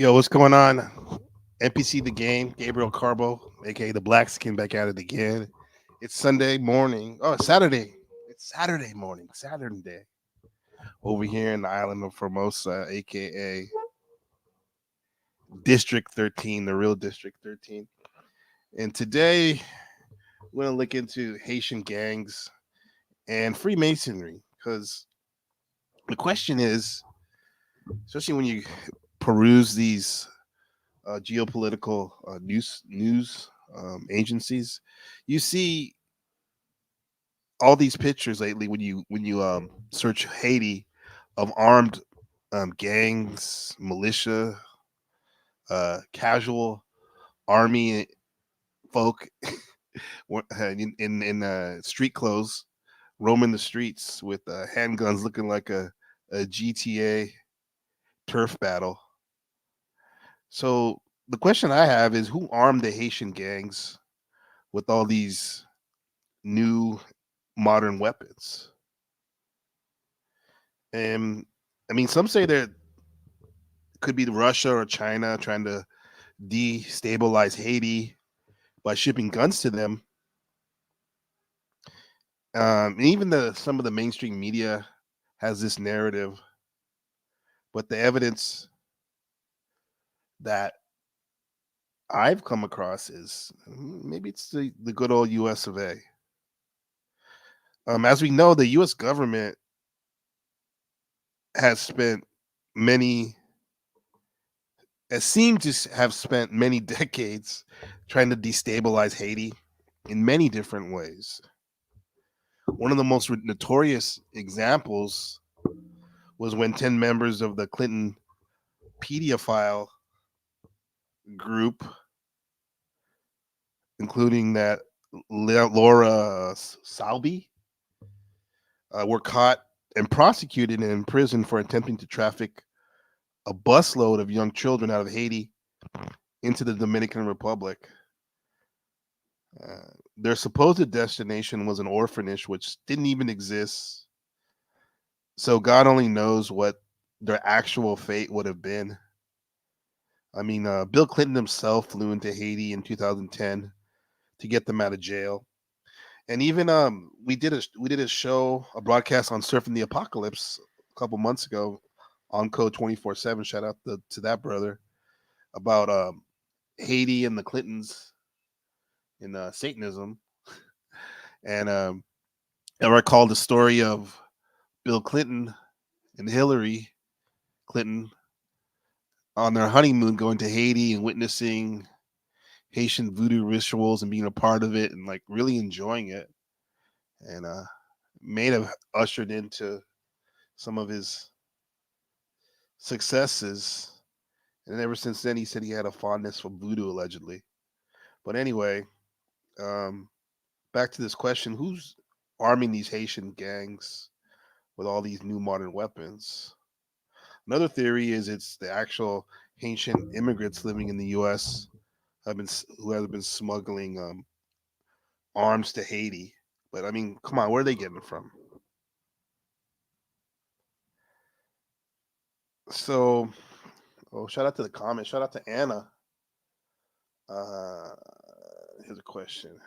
Yo, what's going on? NPC the game, Gabriel Carbo, aka the Black Skin, back at it again. It's Sunday morning. Oh, Saturday. It's Saturday morning. Saturday. Over here in the island of Formosa, aka District 13, the real District 13. And today we're gonna look into Haitian gangs and Freemasonry. Because the question is, especially when you peruse these geopolitical news agencies, you see all these pictures lately when you search Haiti of armed gangs, militia, casual army folk in street clothes roaming the streets with handguns, looking like a GTA turf battle. So the question I have is, who armed the Haitian gangs with all these new modern weapons? And I mean, some say there could be Russia or China trying to destabilize Haiti by shipping guns to them. And even the some of the mainstream media has this narrative, but the evidence that I've come across is maybe it's the good old U.S. of A. As we know, the U.S. government has spent many, has seemed to have spent many decades trying to destabilize Haiti in many different ways. One of the most notorious examples was when 10 members of the Clinton pedophile group, including that Laura Salby, were caught and prosecuted and imprisoned for attempting to traffic a busload of young children out of Haiti into the Dominican Republic. Their supposed destination was an orphanage which didn't even exist. So God only knows what their actual fate would have been. I mean, Bill Clinton himself flew into Haiti in 2010 to get them out of jail. And even we did a show, a broadcast on surfing the apocalypse a couple months ago on Code 24/7. Shout out to that brother, about Haiti and the Clintons in Satanism. And I recall the story of Bill Clinton and Hillary Clinton on their honeymoon going to Haiti and witnessing Haitian voodoo rituals and being a part of it and like really enjoying it. And may have ushered into some of his successes. And ever since then, he said he had a fondness for voodoo, allegedly. But anyway, um, back to this question: who's arming these Haitian gangs with all these new modern weapons? Another theory is it's the actual Haitian immigrants living in the U.S. Who have been smuggling arms to Haiti. But I mean, come on, where are they getting it from? So, oh, shout out to the comments. Shout out to Anna. Uh, Here's a question: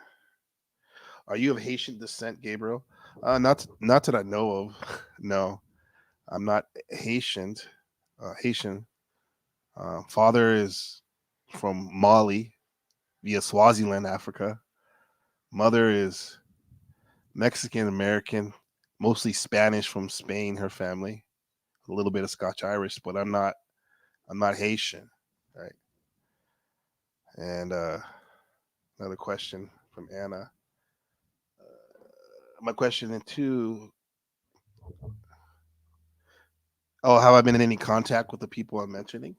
are you of Haitian descent, Gabriel? Not that I know of. No, I'm not Haitian. Haitian. Father is from Mali via Swaziland, Africa. Mother is Mexican American, mostly Spanish from Spain. Her family, a little bit of Scotch Irish, but I'm not. I'm not Haitian, right? And another question from Anna. My question two: oh, have I been in any contact with the people I'm mentioning?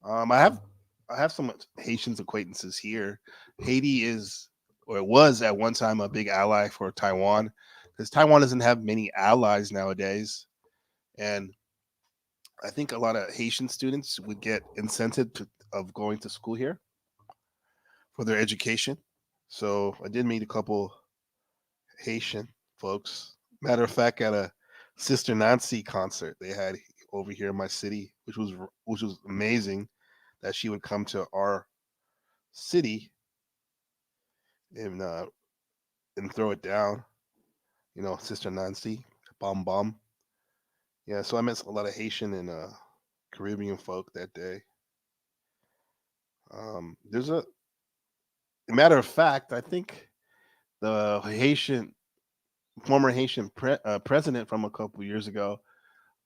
Um, I have I have some Haitians acquaintances here. Haiti is, or it was at one time, a big ally for Taiwan, because Taiwan doesn't have many allies nowadays, and I think a lot of Haitian students would get incentive of going to school here for their education. So I did meet a couple Haitian folks. Matter of fact, at a Sister Nancy concert they had over here in my city, which was amazing. that she would come to our city and throw it down. Sister Nancy, bomb bomb. Yeah, so I met a lot of Haitian and Caribbean folk that day. There's a matter of fact, I think the Haitian former Haitian president from a couple years ago,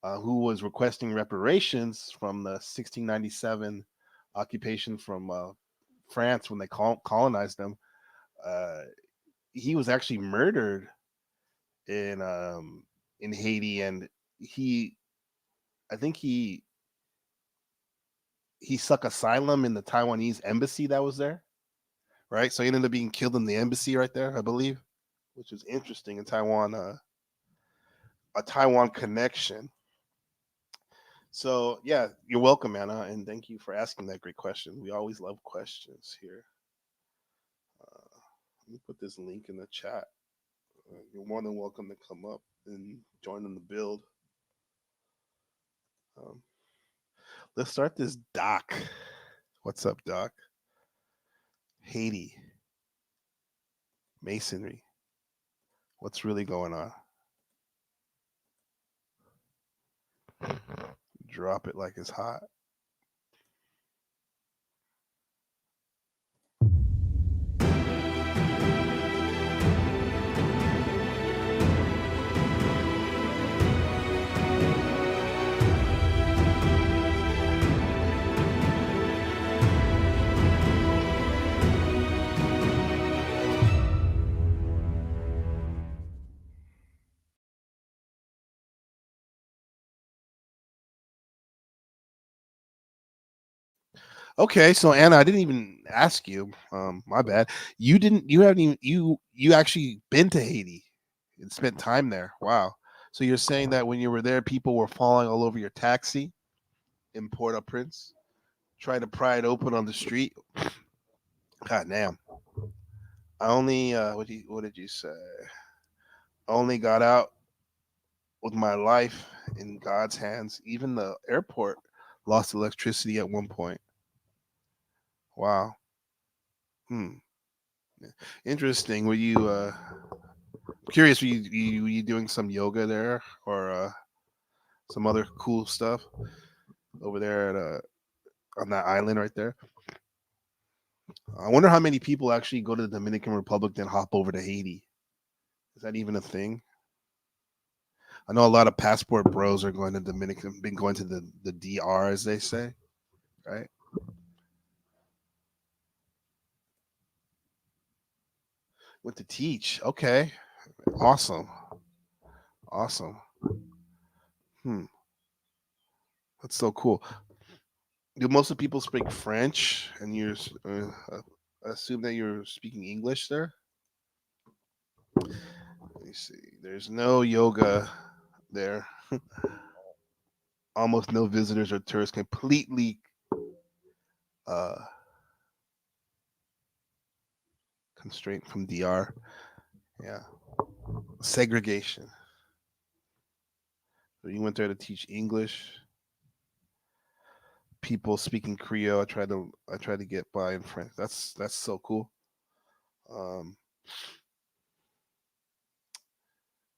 who was requesting reparations from the 1697 occupation from France when they colonized them. Uh, he was actually murdered in Haiti, and he I think he sought asylum in the Taiwanese embassy that was there, right? So he ended up being killed in the embassy right there, I believe, which is interesting in Taiwan. A Taiwan connection. So yeah, you're welcome, Anna, and thank you for asking that great question. We always love questions here. Let me put this link in the chat. You're more than welcome to come up and join in the build. Um, let's start this, Doc. What's up, Doc? Haiti, Masonry. What's really going on? Drop it like it's hot. Okay, so Anna, I didn't even ask you. My bad. You didn't. You haven't even. You actually been to Haiti and spent time there. Wow. So you're saying that when you were there, people were falling all over your taxi in Port-au-Prince, trying to pry it open on the street. God damn. I only. What did you say? I only got out with my life in God's hands. Even the airport lost electricity at one point. Wow. Hmm. Interesting. Were you curious? Were you doing some yoga there or some other cool stuff over there at on that island right there? I wonder how many people actually go to the Dominican Republic then hop over to Haiti. Is that even a thing? I know a lot of passport bros are going to Dominican, been going to the DR as they say, right? Went to teach. Okay, awesome, awesome. Hmm, that's so cool. Do most of the people speak French, and I assume that you're speaking English there? Let me see. There's no yoga there. Almost no visitors or tourists. Completely uh, constraint from DR. Yeah, segregation. So you went there to teach English. People speaking Creole. I tried to get by in French. That's so cool. Um,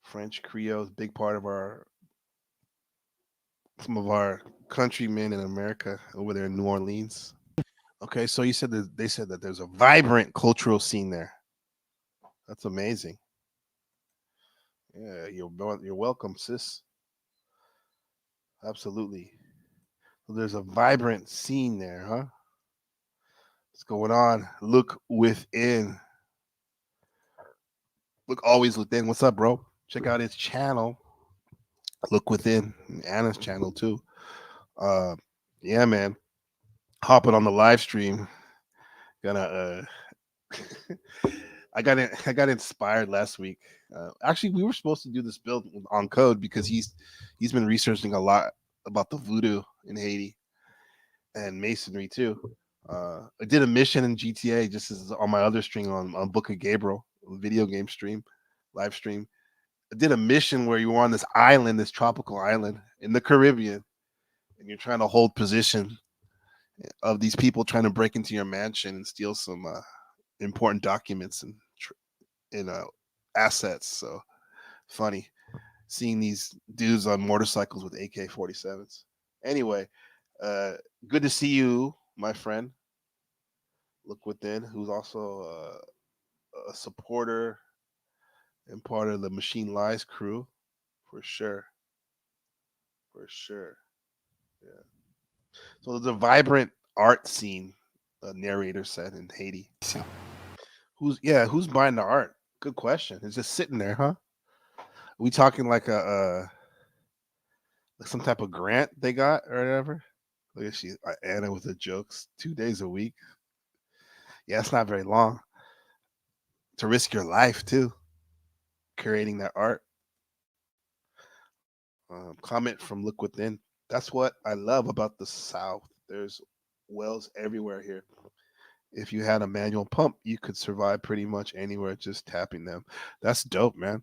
French Creole is a big part of our some of our countrymen in America over there in New Orleans. Okay, so you said that they said that there's a vibrant cultural scene there. That's amazing. Yeah, you're welcome, sis. Absolutely. So there's a vibrant scene there, huh? What's going on? Look within. Look always within. What's up, bro? Check out his channel. Look within. Anna's channel too. Uh, yeah, man. Hopping on the live stream. Gonna I got inspired last week. Actually, we were supposed to do this build on code because he's been researching a lot about the voodoo in Haiti and masonry too. I did a mission in GTA just as on my other stream on Book of Gabriel video game stream, live stream. I did a mission where you were on this island, this tropical island in the Caribbean, and you're trying to hold position of these people trying to break into your mansion and steal some important documents and assets. So funny seeing these dudes on motorcycles with AK-47s. Anyway, uh, good to see you, my friend. Look Within, who's also a supporter and part of the Machine Lies crew, for sure, for sure. Yeah. So there's a vibrant art scene. A narrator said in Haiti. Who's buying the art? Good question. It's just sitting there, huh? We talking like like some type of grant they got or whatever? Look at she Anna with the jokes. 2 days a week. Yeah, it's not very long to risk your life too, creating that art. Comment from Look Within. That's what I love about the South. There's wells everywhere here. If you had a manual pump, you could survive pretty much anywhere just tapping them. That's dope, man.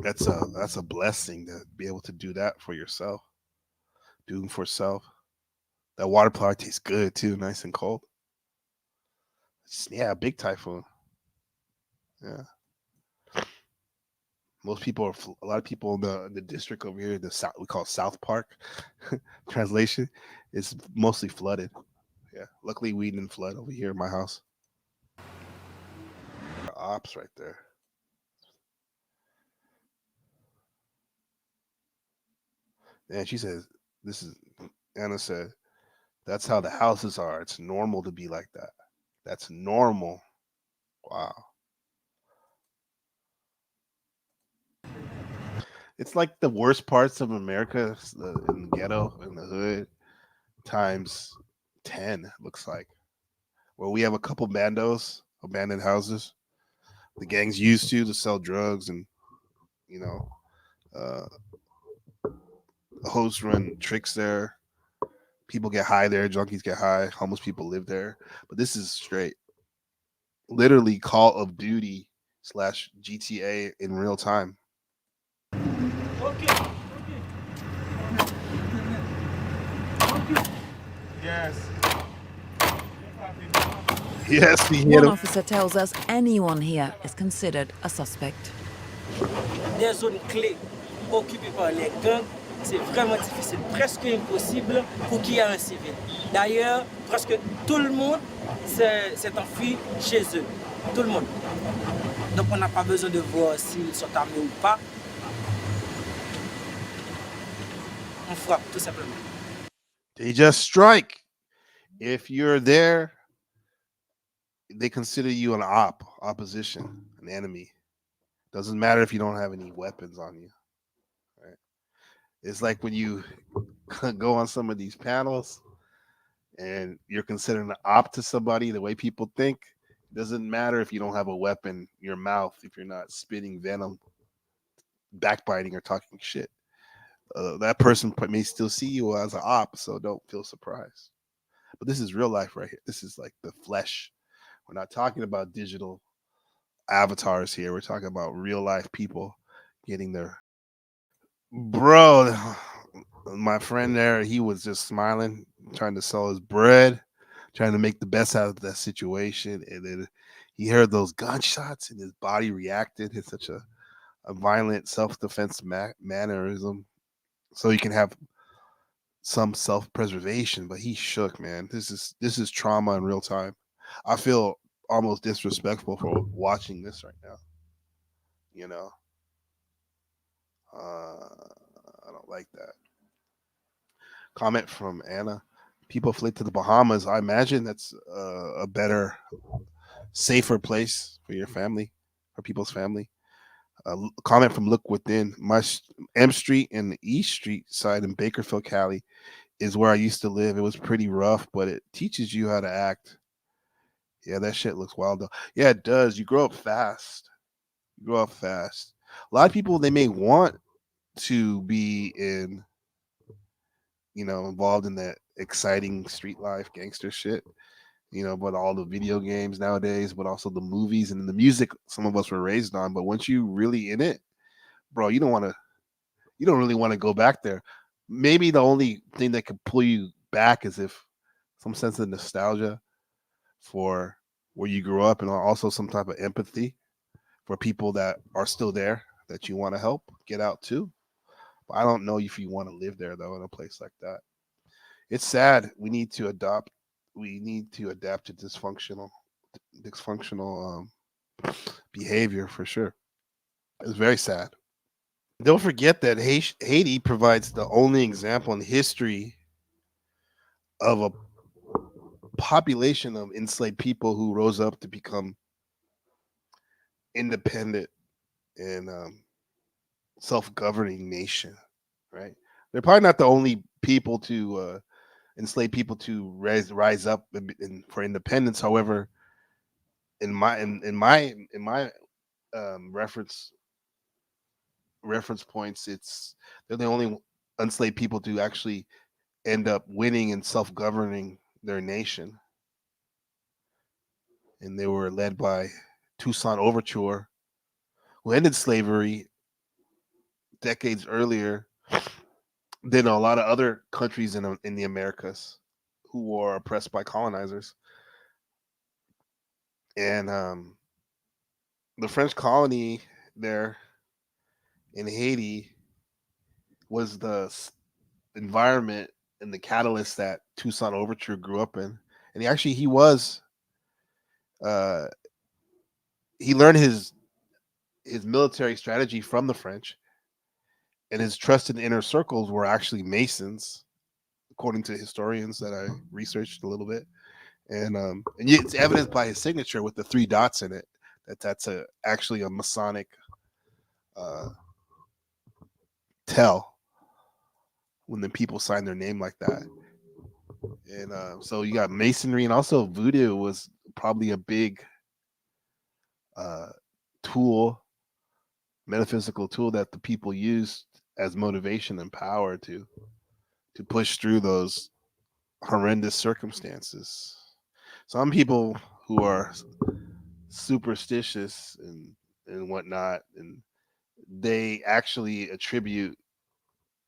That's a blessing to be able to do that for yourself. Doing for self. That water probably tastes good too, nice and cold. Yeah, big typhoon. Yeah, most people are a lot of people in the district over here, the South we call South Park. Translation is mostly flooded. Yeah, luckily we didn't flood over here in my house. Ops right there. And she says, "This is." Anna said, "That's how the houses are. It's normal to be like that. That's normal." Wow. It's like the worst parts of America in the ghetto, in the hood, times 10, looks like. Where we have a couple bandos, abandoned houses. The gangs used to sell drugs and, you know, uh, the hosts run tricks there. People get high there, junkies get high, homeless people live there. But this is straight, literally Call of Duty slash GTA in real time. Okay. Yes. Yes, we hit One him. officer tells us anyone here is considered a suspect. Des zones clés occupées par les gangs, c'est vraiment difficile, presque impossible pour qu'il y ait un civil. D'ailleurs, presque tout le monde s'est enfui chez eux. Tout le monde. Donc on n'a pas besoin de voir s'ils sont armés ou pas. On frappe, tout simplement. They just strike. If you're there, they consider you an opposition, an enemy. Doesn't matter if you don't have any weapons on you. Right? It's like when you go on some of these panels and you're considered an op to somebody, the way people think. It doesn't matter if you don't have a weapon in your mouth, if you're not spitting venom, backbiting, or talking shit. That person may still see you as an op, so don't feel surprised. But this is real life right here. This is like the flesh. We're not talking about digital avatars here. We're talking about real life people getting their bro. My friend there, he was just smiling, trying to sell his bread, trying to make the best out of that situation. And then he heard those gunshots and his body reacted in such a violent self defense mannerism. So he can have some self preservation, but he shook, man. This is trauma in real time. I feel almost disrespectful for watching this right now. You know, I don't like that. Comment from Anna. People flee to the Bahamas. I imagine that's a better, safer place for your family, for people's family. Comment from Look Within. M Street and the East Street side in Bakerfield, Cali, is where I used to live. It was pretty rough, but it teaches you how to act. Yeah, that shit looks wild though. Yeah, it does. You grow up fast. You grow up fast. A lot of people they may want to be involved in that exciting street life, gangster shit. But all the video games nowadays, but also the movies and the music some of us were raised on. But once you really in it, bro, you don't really want to go back there. Maybe the only thing that could pull you back is if some sense of nostalgia for where you grew up, and also some type of empathy for people that are still there that you want to help get out too. But I don't know if you want to live there though in a place like that. It's sad. We need to adapt to dysfunctional behavior for sure. It's very sad. Don't forget that Haiti provides the only example in history of a population of enslaved people who rose up to become independent and self-governing nation. Right? They're probably not the only people to enslaved people to rise up for independence. However, in my reference points, they're the only enslaved people to actually end up winning and self-governing their nation, and they were led by Toussaint Overture, who ended slavery decades earlier than a lot of other countries in the Americas who were oppressed by colonizers. And the French colony there in Haiti was the environment and the catalyst that Toussaint Overture grew up in. And he was uh, he learned his military strategy from the French, and his trusted inner circles were actually Masons, according to historians that I researched a little bit. And it's evidenced by his signature with the three dots in it that's actually a Masonic uh, tell when the people sign their name like that. And so you got Masonry, and also Voodoo was probably a big uh, tool, metaphysical tool that the people used as motivation and power to push through those horrendous circumstances. Some people who are superstitious and whatnot, and they actually attribute.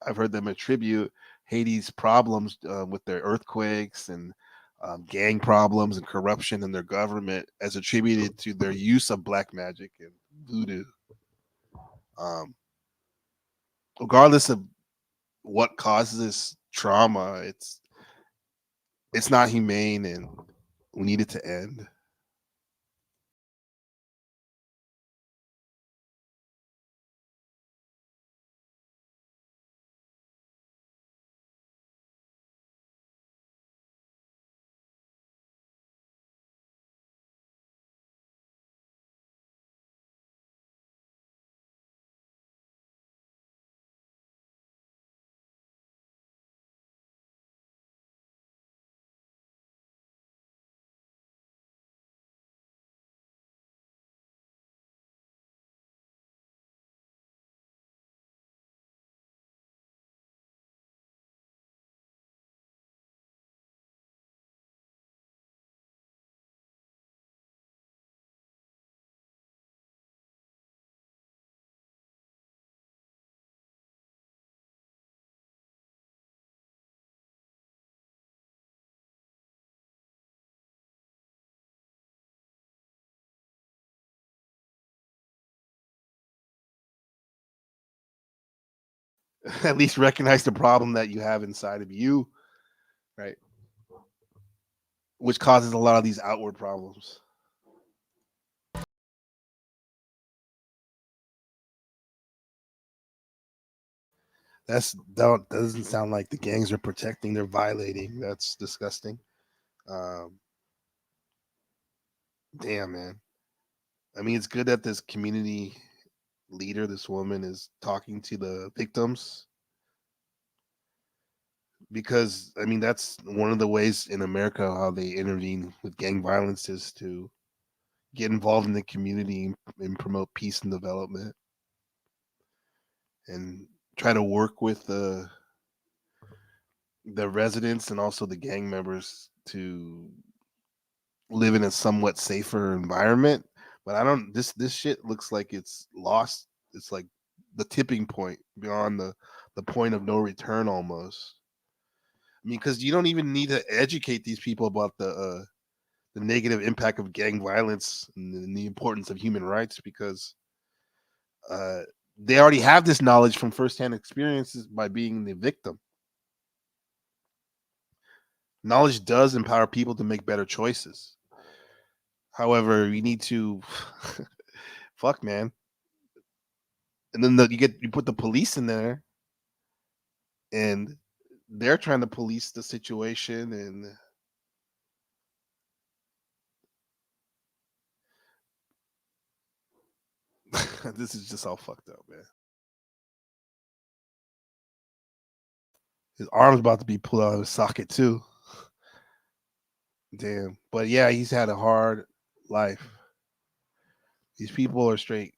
I've heard them attribute Haiti's problems with their earthquakes and gang problems and corruption in their government as attributed to their use of black magic and voodoo. Um, Regardless of what causes this trauma, it's not humane, and we need it to end. At least recognize the problem that you have inside of you, right? Which causes a lot of these outward problems. That doesn't sound like the gangs are protecting; they're violating. That's disgusting. Um, Damn, man. I mean, it's good that this community leader, this woman, is talking to the victims, because I mean that's one of the ways in America how they intervene with gang violence is to get involved in the community and promote peace and development, and try to work with the residents and also the gang members to live in a somewhat safer environment. But I don't this shit looks like it's lost. It's like the tipping point beyond the point of no return almost. I mean, because you don't even need to educate these people about the negative impact of gang violence and the importance of human rights, because uh, they already have this knowledge from firsthand experiences by being the victim. Knowledge does empower people to make better choices. However, you need to fuck, man. And then you put the police in there, and they're trying to police the situation, and this is just all fucked up, man. His arm's about to be pulled out of his socket too. Damn. But yeah, he's had a hard life. These people are straight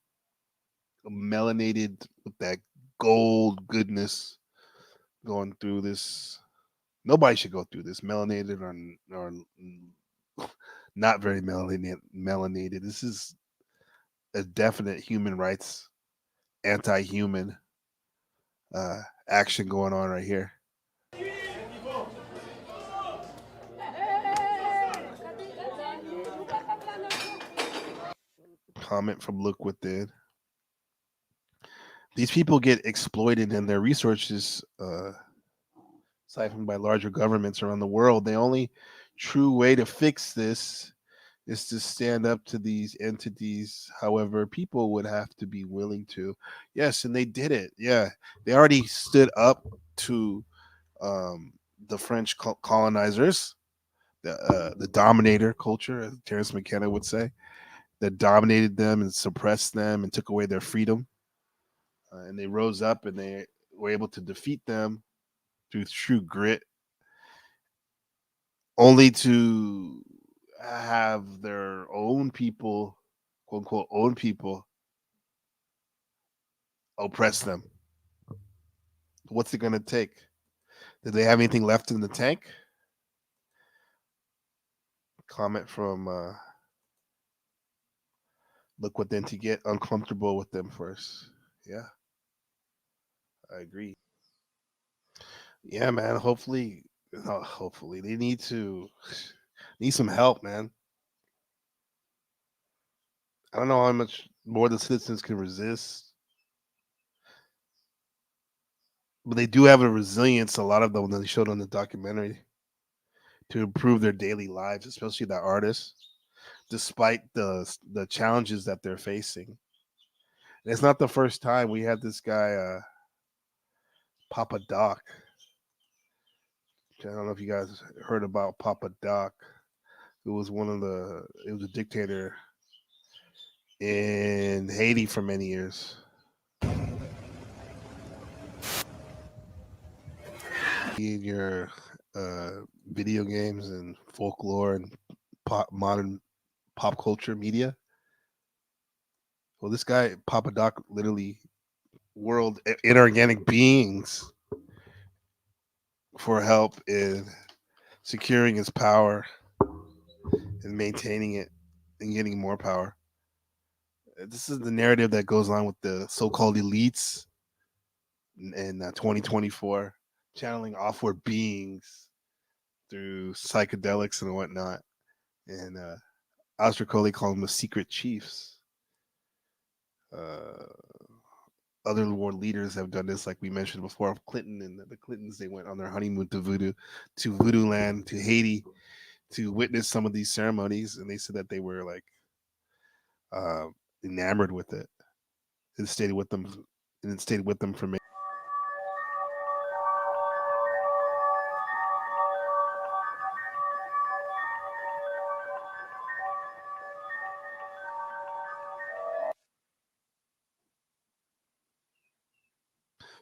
melanated with that gold goodness going through this. Nobody should go through this. Melanated or not very melanated. This is a definite human rights, anti-human action going on right here. Comment from Look Within. These people get exploited and their resources siphoned by larger governments around the world. The only true way to fix this is to stand up to these entities. However, people would have to be willing to. Yes, and they did it. Yeah, they already stood up to um, the French colonizers, the dominator culture, as Terence McKenna would say, that dominated them and suppressed them and took away their freedom. And they rose up and they were able to defeat them through true grit, only to have their own people, quote unquote, own people, oppress them. What's it going to take? Did they have anything left in the tank? Comment from Look Within to get uncomfortable with them first. Yeah, I agree. Yeah, man. Hopefully they need some help, man. I don't know how much more the citizens can resist, but they do have a resilience. A lot of them that they showed on the documentary to improve their daily lives, especially the artists, despite the challenges that they're facing. And it's not the first time. We had this guy, Papa Doc. I don't know if you guys heard about Papa Doc. Who was it was a dictator in Haiti for many years. In your video games and folklore and modern pop culture media. Well, this guy, Papa Doc, literally world inorganic beings for help in securing his power and maintaining it and getting more power. This is the narrative that goes on with the so-called elites in 2024, channeling offward beings through psychedelics and whatnot. And Oscar Coley called them the secret chiefs. Uh, Other world leaders have done this, like we mentioned before. Clinton and the Clintons, they went on their honeymoon to Voodoo Land, to Haiti, to witness some of these ceremonies, and they said that they were like uh, enamored with it and stayed with them, and it stayed with them for many.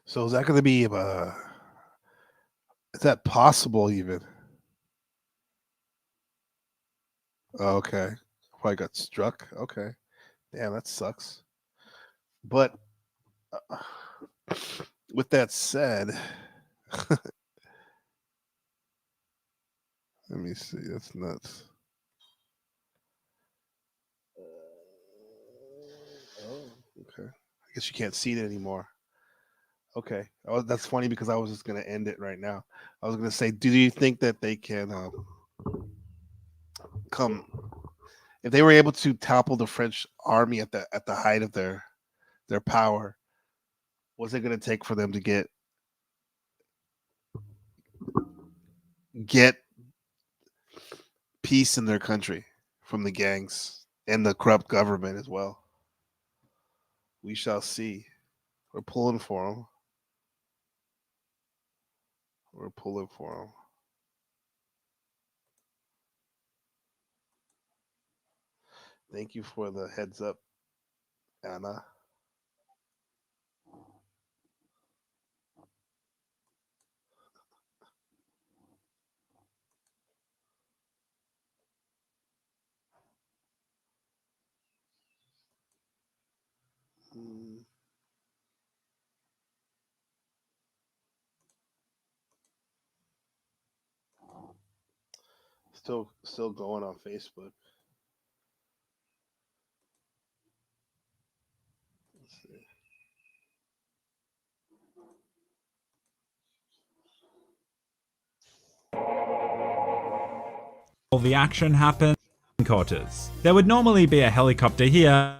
So is that going to be? Is that possible even? Okay, probably got struck. Okay, damn, that sucks. But uh, with that said, let me see. That's nuts. Oh, okay. I guess you can't see it anymore. Okay. That's funny because I was just gonna end it right now. I was gonna say, do you think that they can come if they were able to topple the French army at the height of their power? What's it gonna take for them to get peace in their country from the gangs and the corrupt government as well? We shall see. We're pulling for them. We're pulling for them. Thank you for the heads up, Anna. Mm, still going on Facebook. Let's see. All the action happened in quarters. There would normally be a helicopter here.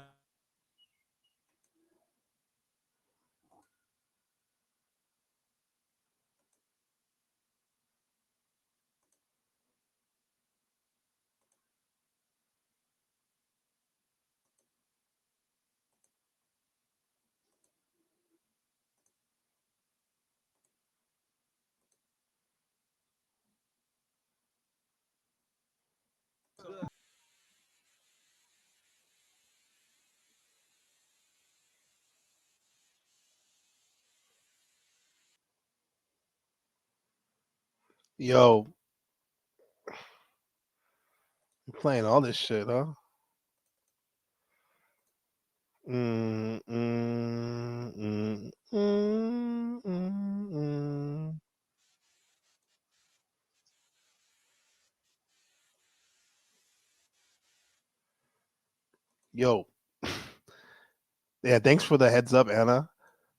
Yo, you're playing all this shit, huh? Mm, mm, mm, mm, mm, mm. Yo, yeah, thanks for the heads up, Anna.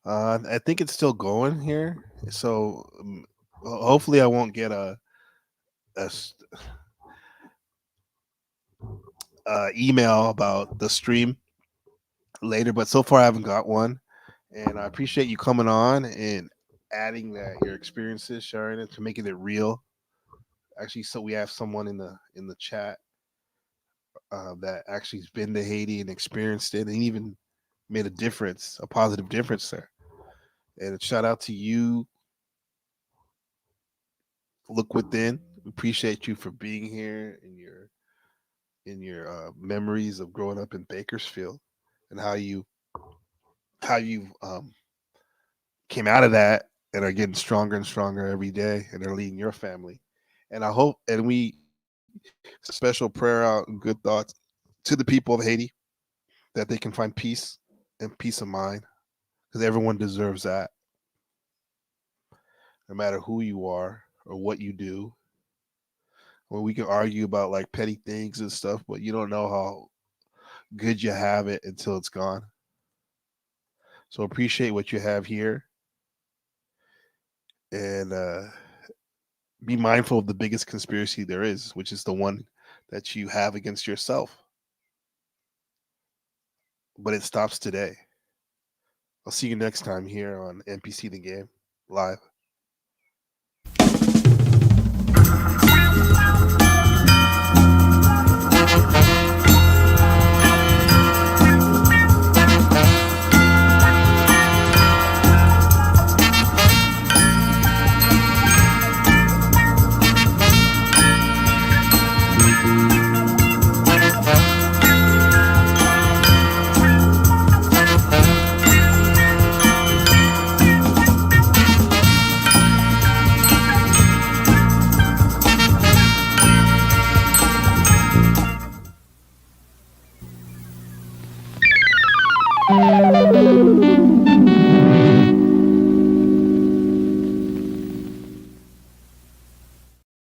I think it's still going here, so hopefully I won't get a email about the stream later. But so far I haven't got one, and I appreciate you coming on and adding that your experiences, sharing it to making it real. Actually, so we have someone in the chat that actually has been to Haiti and experienced it, and even made a difference, a positive difference there. And shout out to you, Look Within. We appreciate you for being here and your memories of growing up in Bakersfield and how you came out of that and are getting stronger and stronger every day and are leading your family. And I hope and we special prayer out and good thoughts to the people of Haiti that they can find peace and peace of mind because everyone deserves that, no matter who you are or what you do. Well, we can argue about like petty things and stuff, but you don't know how good you have it until it's gone. So appreciate what you have here and be mindful of the biggest conspiracy there is, which is the one that you have against yourself. But it stops today. I'll see you next time here on NPC the Game Live.